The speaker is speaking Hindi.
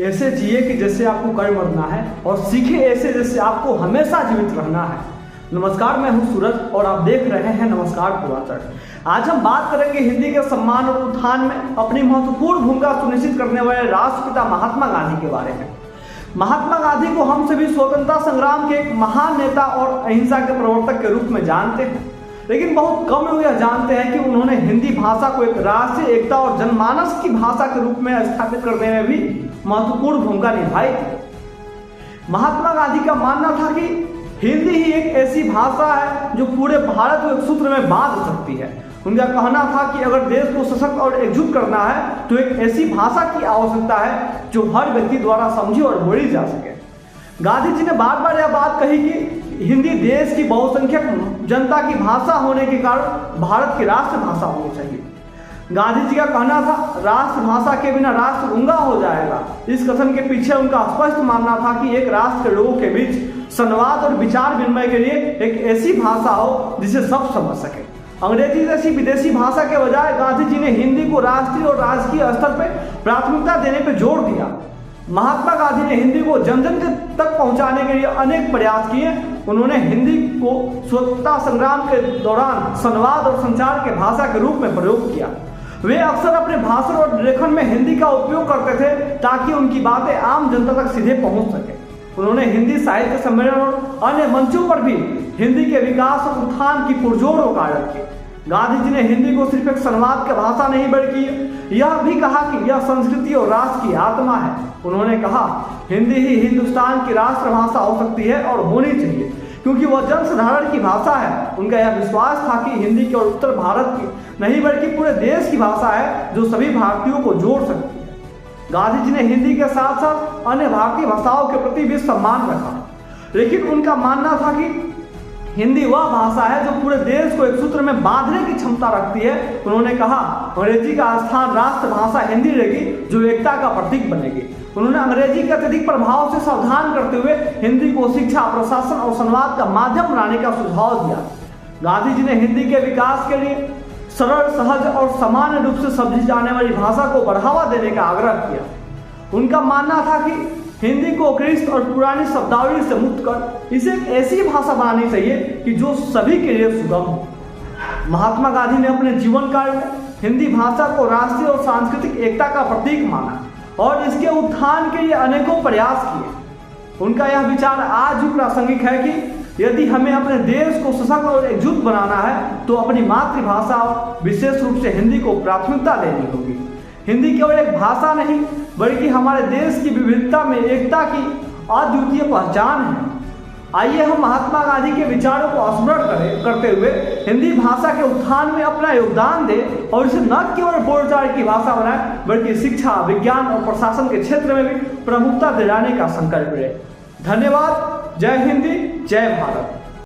ऐसे जिए कि जैसे आपको कल मरना है, और सीखे ऐसे जैसे आपको हमेशा जीवित रहना है। नमस्कार, मैं हूं सूरज और आप देख रहे हैं नमस्कार पूर्वांचल। आज हम बात करेंगे हिंदी के सम्मान और उत्थान में अपनी महत्वपूर्ण भूमिका सुनिश्चित करने वाले राष्ट्रपिता महात्मा गांधी के बारे में। महात्मा गांधी को हम सभी स्वतंत्रता संग्राम के एक महान नेता और अहिंसा के प्रवर्तक के रूप में जानते हैं, लेकिन बहुत कम लोग यह जानते हैं कि उन्होंने हिंदी भाषा को एक राष्ट्रीय एकता और जनमानस की भाषा के रूप में स्थापित करने में भी महत्वपूर्ण भूमिका निभाई थी। महात्मा गांधी का मानना था कि हिंदी ही एक ऐसी भाषा है जो पूरे भारत को एक सूत्र में बांध सकती है। उनका कहना था कि अगर देश को सशक्त और एकजुट करना है तो एक ऐसी भाषा की आवश्यकता है जो हर व्यक्ति द्वारा समझी और बोली जा सके। गांधी जी ने बार बार यह बात कही कि हिंदी देश की बहुसंख्यक जनता की भाषा होने के कारण भारत की राष्ट्रभाषा होनी चाहिए। गांधी जी का कहना था, राष्ट्रभाषा के बिना राष्ट्र गूंगा हो जाएगा। इस कथन के पीछे उनका स्पष्ट मानना था कि एक राष्ट्र के लोगों के बीच संवाद और विचार विनिमय के लिए एक ऐसी भाषा हो जिसे सब समझ सके। अंग्रेजी जैसी विदेशी भाषा के बजाय गांधी जी ने हिंदी को राष्ट्रीय और राजकीय स्तर पर प्राथमिकता देने पर जोर दिया। महात्मा गांधी ने हिंदी को जन जन तक पहुंचाने के लिए अनेक प्रयास किए। उन्होंने हिंदी को स्वतंत्रता संग्राम के दौरान संवाद और संचार के भाषा के रूप में प्रयोग किया। वे अक्सर अपने भाषण और लेखन में हिंदी का उपयोग करते थे ताकि उनकी बातें आम जनता तक सीधे पहुंच सके। उन्होंने हिंदी साहित्य सम्मेलन और अन्य मंचों पर भी हिंदी के विकास और उत्थान की पुरजोर वकालत की। गांधी जी ने हिंदी को सिर्फ एक संवाद की भाषा नहीं बल्कि यह भी कहा कि यह संस्कृति और राष्ट्र की आत्मा है। उन्होंने कहा, हिंदी ही हिंदुस्तान की राष्ट्रभाषा हो सकती है और होनी चाहिए क्योंकि वह जनसाधारण की भाषा है। उनका यह विश्वास था कि हिंदी केवल उत्तर भारत की नहीं बल्कि पूरे देश की भाषा है जो सभी भारतीयों को जोड़ सकती है। गांधी जी ने हिंदी के साथ साथ अन्य भारतीय भाषाओं के प्रति भी सम्मान रखा, लेकिन उनका मानना था कि हिंदी वह भाषा है जो पूरे देश को एक सूत्र में बांधने की क्षमता रखती है। उन्होंने कहा, अंग्रेजी का स्थान राष्ट्रभाषा हिंदी रहेगी जो एकता का प्रतीक बनेगी। उन्होंने अंग्रेजी के अत्यधिक प्रभाव से सावधान करते हुए हिंदी को शिक्षा, प्रशासन और संवाद का माध्यम बनाने का सुझाव दिया। गांधी जी ने हिंदी के विकास के लिए सरल, सहज और सामान्य रूप से समझी जाने वाली भाषा को बढ़ावा देने का आग्रह किया। उनका मानना था कि हिंदी को क्लिष्ट और पुरानी शब्दावली से मुक्त कर इसे एक ऐसी भाषा बनानी चाहिए कि जो सभी के लिए सुगम हो। महात्मा गांधी ने अपने जीवन काल में हिंदी भाषा को राष्ट्रीय और सांस्कृतिक एकता का प्रतीक माना और इसके उत्थान के लिए अनेकों प्रयास किए। उनका यह विचार आज भी प्रासंगिक है कि यदि हमें अपने देश को सशक्त और एकजुट बनाना है तो अपनी मातृभाषा विशेष रूप से हिंदी को प्राथमिकता देनी होगी। हिंदी केवल एक भाषा नहीं बल्कि हमारे देश की विविधता में एकता की अद्वितीय पहचान है। आइए हम महात्मा गांधी के विचारों को स्मरण करते हुए हिंदी भाषा के उत्थान में अपना योगदान दें और इसे न केवल बोलचाल की भाषा बनाएं बल्कि शिक्षा, विज्ञान और प्रशासन के क्षेत्र में भी प्रमुखता दिलाने का संकल्प लें। धन्यवाद। जय हिंदी, जय भारत।